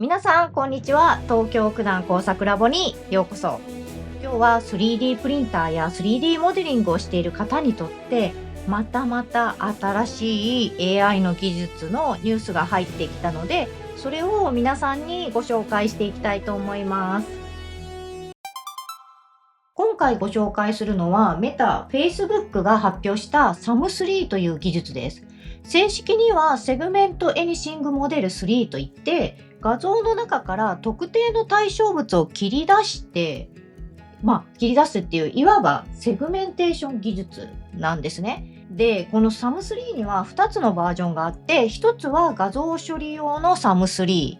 皆さん、こんにちは。東京九段工作ラボにようこそ。今日は 3D プリンターや 3D モデリングをしている方にとって、また新しい AI の技術のニュースが入ってきたので、それを皆さんにご紹介していきたいと思います。今回ご紹介するのは、メタ、Facebook が発表した SAM3 という技術です。正式にはセグメントエニシングモデル3といって、画像の中から特定の対象物を切り出して、切り出すっていう、いわばセグメンテーション技術なんですね。で、この SAM3 には2つのバージョンがあって、1つは画像処理用の SAM3。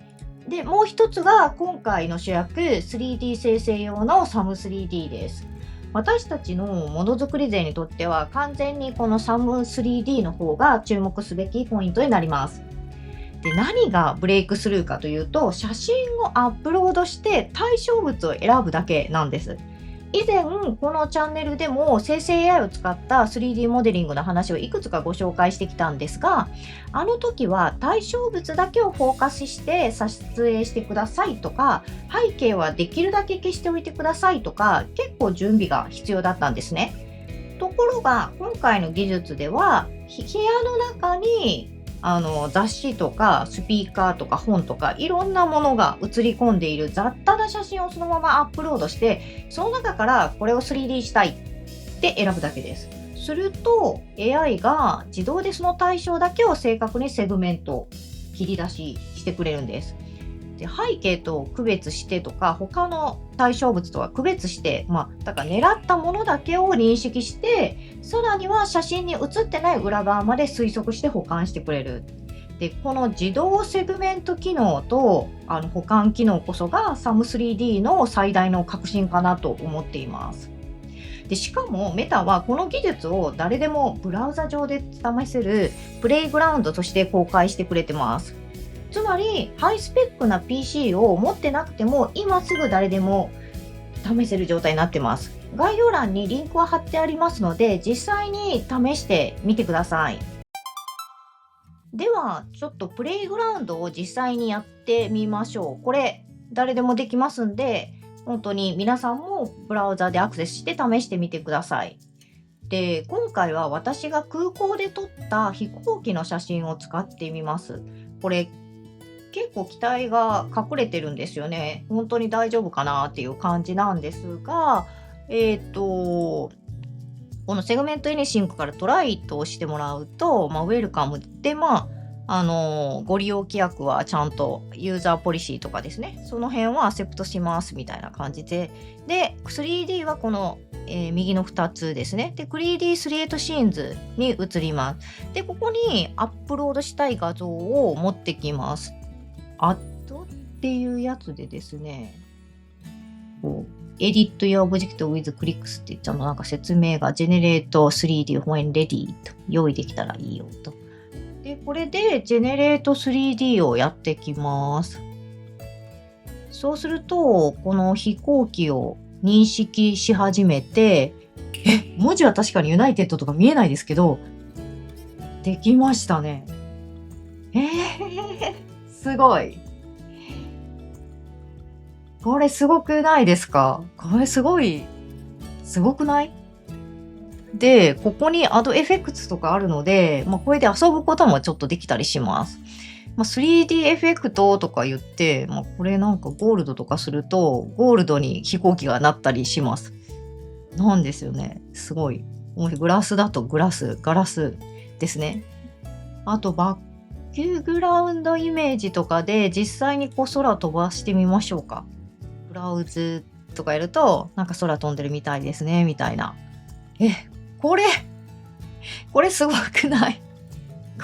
で、もう1つが今回の主役 3D 生成用の SAM3D です。私たちのものづくり勢にとっては完全にこの SAM3D の方が注目すべきポイントになります。で、何がブレイクスルーかというと、写真をアップロードして対象物を選ぶだけなんです。以前、このチャンネルでも生成 AI を使った 3D モデリングの話をいくつかご紹介してきたんですが、あの時は対象物だけをフォーカスして撮影してくださいとか、背景はできるだけ消しておいてくださいとか、結構準備が必要だったんですね。ところが、今回の技術では、部屋の中に雑誌とかスピーカーとか本とかいろんなものが映り込んでいる雑多な写真をそのままアップロードして、その中からこれを 3D したいって選ぶだけです。すると AI が自動でその対象だけを正確にセグメント切り出ししてくれるんです。で、背景と区別してとか他の対象物とは区別して、だから狙ったものだけを認識して、さらには写真に写ってない裏側まで推測して保管してくれる。で、この自動セグメント機能と保管機能こそが SAM3D の最大の革新かなと思っています。で、しかもメタはこの技術を誰でもブラウザ上で試せるプレイグラウンドとして公開してくれてます。つまりハイスペックな PC を持ってなくても今すぐ誰でも試せる状態になってます。概要欄にリンクは貼ってありますので、実際に試してみてください。では、ちょっとプレイグラウンドを実際にやってみましょう。これ、誰でもできますんで、本当に皆さんもブラウザでアクセスして試してみてください。で、今回は私が空港で撮った飛行機の写真を使ってみます。これ、結構機体が隠れてるんですよね。本当に大丈夫かなっていう感じなんですが、このセグメントエニシングからトライとしてもらうと、ウェルカムで、ご利用規約はちゃんとユーザーポリシーとかですね、その辺はアセプトしますみたいな感じで、で、3D はこの、右の2つですね。で、3D スリエイトシーンズに移ります。で、ここにアップロードしたい画像を持ってきます。アッドっていうやつでですね、Edit your object with clicks ってちゃんとなんか説明が Generate 3D when ready と用意できたらいいよと。で、これで Generate 3D をやってきます。そうすると、この飛行機を認識し始めて、文字は確かにユナイテッドとか見えないですけど、できましたね。すごい。これすごくないですか？これすごくない？で、ここに Add Effects とかあるので、これで遊ぶこともちょっとできたりします。3D エフェクトとか言って、これなんかゴールドとかすると、ゴールドに飛行機がなったりします。なんですよね。すごい。グラスだとガラスですね。あとバックグラウンドイメージとかで実際に空飛ばしてみましょうか。ブラウズとかやると、なんか空飛んでるみたいですね、みたいな。これすごくない？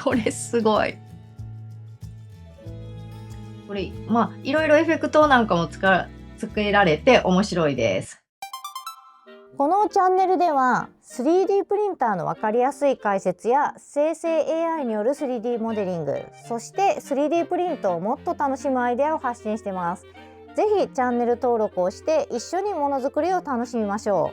これすごい。これ、いろいろエフェクトなんかもつけられて面白いです。このチャンネルでは 3D プリンターの分かりやすい解説や生成 AI による 3D モデリング、そして 3D プリントをもっと楽しむアイデアを発信しています。ぜひチャンネル登録をして一緒にものづくりを楽しみましょ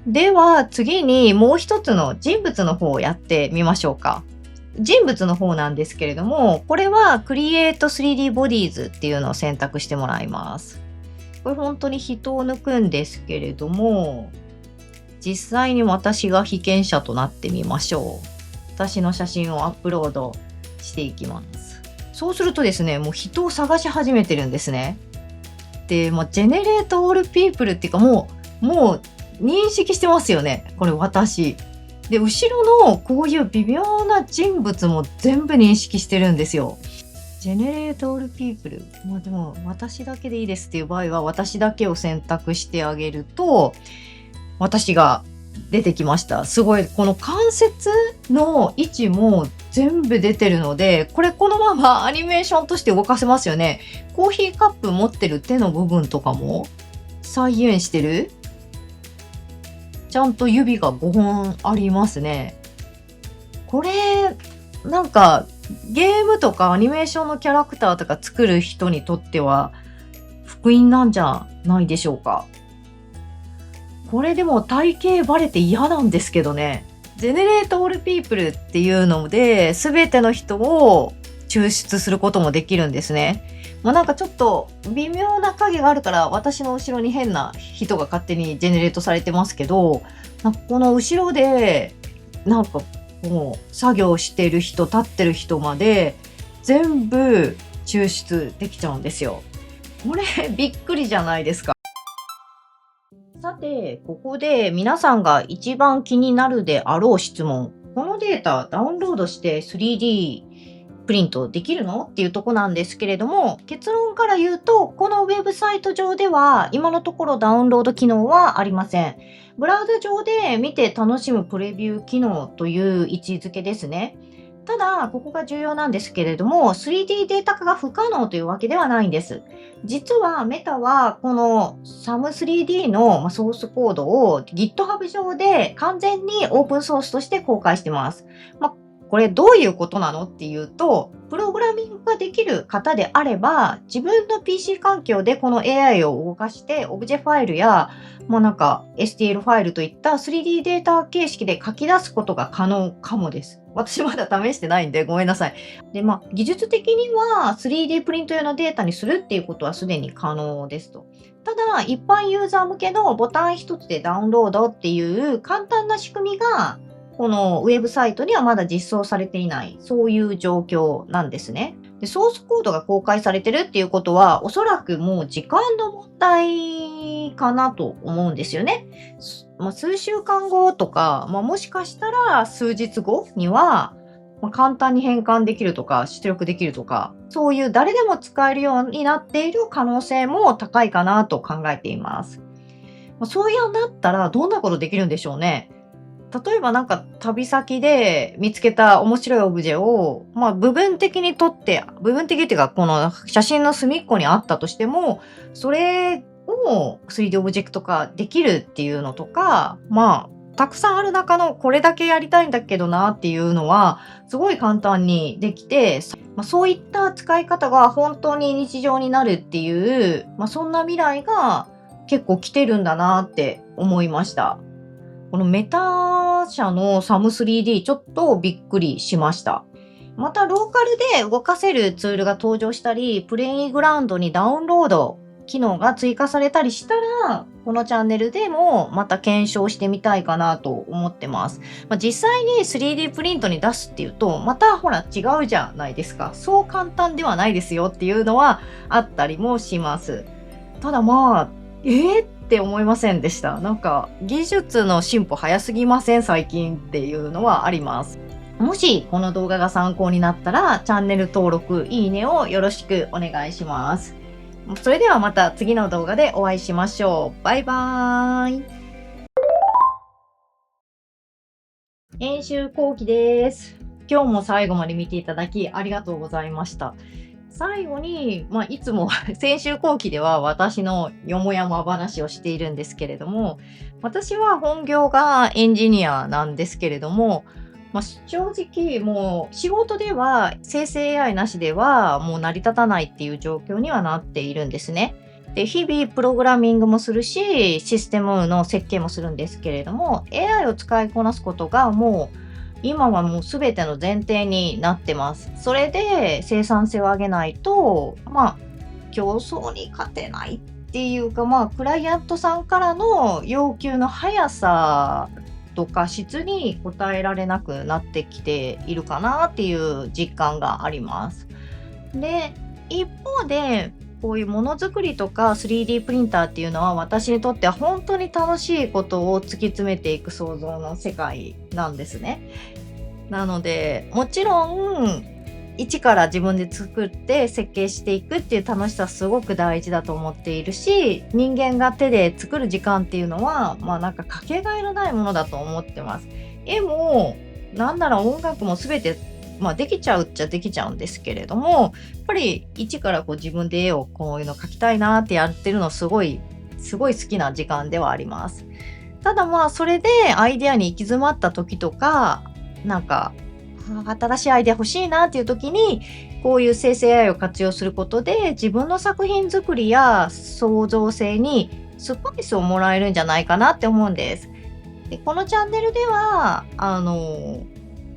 う。では次にもう一つの人物の方をやってみましょうか。人物の方なんですけれども、これは Create 3D Bodies っていうのを選択してもらいます。これ本当に人を抜くんですけれども、実際に私が被験者となってみましょう。私の写真をアップロードしていきます。そうするとですね、もう人を探し始めてるんですね。で、ジェネレートオールピープルっていうか、もう認識してますよね。これ私。で、後ろのこういう微妙な人物も全部認識してるんですよ。ジェネレートオールピープル。でも私だけでいいですっていう場合は、私だけを選択してあげると、私が出てきました。すごい、この関節の位置も全部出てるので、このままアニメーションとして動かせますよね。コーヒーカップ持ってる手の部分とかも再現してる。ちゃんと指が5本ありますね。これ、なんか、ゲームとかアニメーションのキャラクターとか作る人にとっては、福音なんじゃないでしょうか。これでも体型バレて嫌なんですけどね。ジェネレートオールピープルっていうので、全ての人を抽出することもできるんですね。なんかちょっと微妙な影があるから、私の後ろに変な人が勝手にジェネレートされてますけど、なんかこの後ろで、なんかもう作業してる人、立ってる人まで全部抽出できちゃうんですよ。これびっくりじゃないですか。さて、ここで皆さんが一番気になるであろう質問。このデータダウンロードして 3D プリントできるのっていうとこなんですけれども、結論から言うと、このウェブサイト上では今のところダウンロード機能はありません。ブラウザ上で見て楽しむプレビュー機能という位置づけですね。ただ、ここが重要なんですけれども、3D データ化が不可能というわけではないんです。実はメタはこの SAM3D のソースコードを GitHub 上で完全にオープンソースとして公開してます。これどういうことなのっていうと、プログラミングができる方であれば、自分の PC 環境でこの AI を動かしてオブジェファイルやSTL ファイルといった 3D データ形式で書き出すことが可能かもです。私まだ試してないんでごめんなさい。で、技術的には 3D プリント用のデータにするっていうことはすでに可能ですと。ただ、一般ユーザー向けのボタン一つでダウンロードっていう簡単な仕組みが、このウェブサイトにはまだ実装されていない、そういう状況なんですね。で、ソースコードが公開されてるっていうことは、おそらくもう時間の問題かなと思うんですよね。数週間後とか、もしかしたら数日後には、簡単に変換できるとか、出力できるとか、そういう誰でも使えるようになっている可能性も高いかなと考えています。そういうようになったらどんなことできるんでしょうね。例えば旅先で見つけた面白いオブジェを、部分的に撮って、部分的っていうかこの写真の隅っこにあったとしても、それを 3D オブジェクト化できるっていうのとか、たくさんある中のこれだけやりたいんだけどなっていうのは、すごい簡単にできて、そういった使い方が本当に日常になるっていう、そんな未来が結構来てるんだなって思いました。このメタ社の SAM3D ちょっとびっくりしました。またローカルで動かせるツールが登場したり、プレイグラウンドにダウンロード機能が追加されたりしたら、このチャンネルでもまた検証してみたいかなと思ってます。実際に 3D プリントに出すっていうと、またほら違うじゃないですか。そう簡単ではないですよっていうのはあったりもします。ただって思いませんでした。技術の進歩早すぎません最近っていうのはあります。もしこの動画が参考になったらチャンネル登録、いいねをよろしくお願いします。それではまた次の動画でお会いしましょう。バイバーイ。編集後期です。今日も最後まで見ていただきありがとうございました。最後に、いつも先週後期では私のよもやま話をしているんですけれども、私は本業がエンジニアなんですけれども、正直もう仕事では生成 AI なしではもう成り立たないっていう状況にはなっているんですね。で、日々プログラミングもするし、システムの設計もするんですけれども、AI を使いこなすことがもう今はもう全ての前提になってます。それで生産性を上げないと、競争に勝てないっていうか、クライアントさんからの要求の速さとか質に応えられなくなってきているかなっていう実感があります。で、一方で、こういうものづくりとか 3D プリンターっていうのは私にとっては本当に楽しいことを突き詰めていく創造の世界なんですね。なので、もちろん、一から自分で作って設計していくっていう楽しさはすごく大事だと思っているし、人間が手で作る時間っていうのは、なんかかけがえのないものだと思ってます。絵も、なんなら音楽も全て、できちゃうっちゃできちゃうんですけれども、やっぱり一からこう自分で絵をこういうの描きたいなってやってるのすごい好きな時間ではあります。ただそれでアイデアに行き詰まった時とか、なんか、新しいアイデア欲しいなっていう時に、こういう生成 AI を活用することで、自分の作品作りや創造性にスパイスをもらえるんじゃないかなって思うんです。で、このチャンネルでは、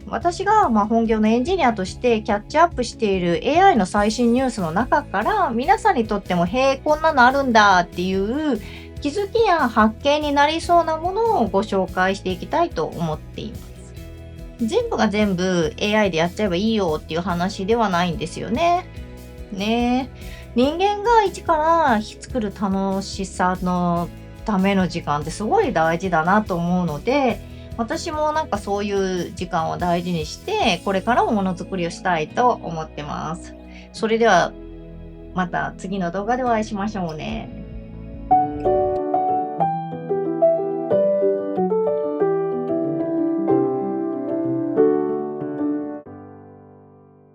私が本業のエンジニアとしてキャッチアップしている AI の最新ニュースの中から、皆さんにとっても、へえ、こんなのあるんだっていう気づきや発見になりそうなものをご紹介していきたいと思っています。全部が全部 AI でやっちゃえばいいよっていう話ではないんですよね。ねえ。人間が一から作る楽しさのための時間ってすごい大事だなと思うので、私もなんかそういう時間を大事にして、これからもものづくりをしたいと思ってます。それではまた次の動画でお会いしましょうね。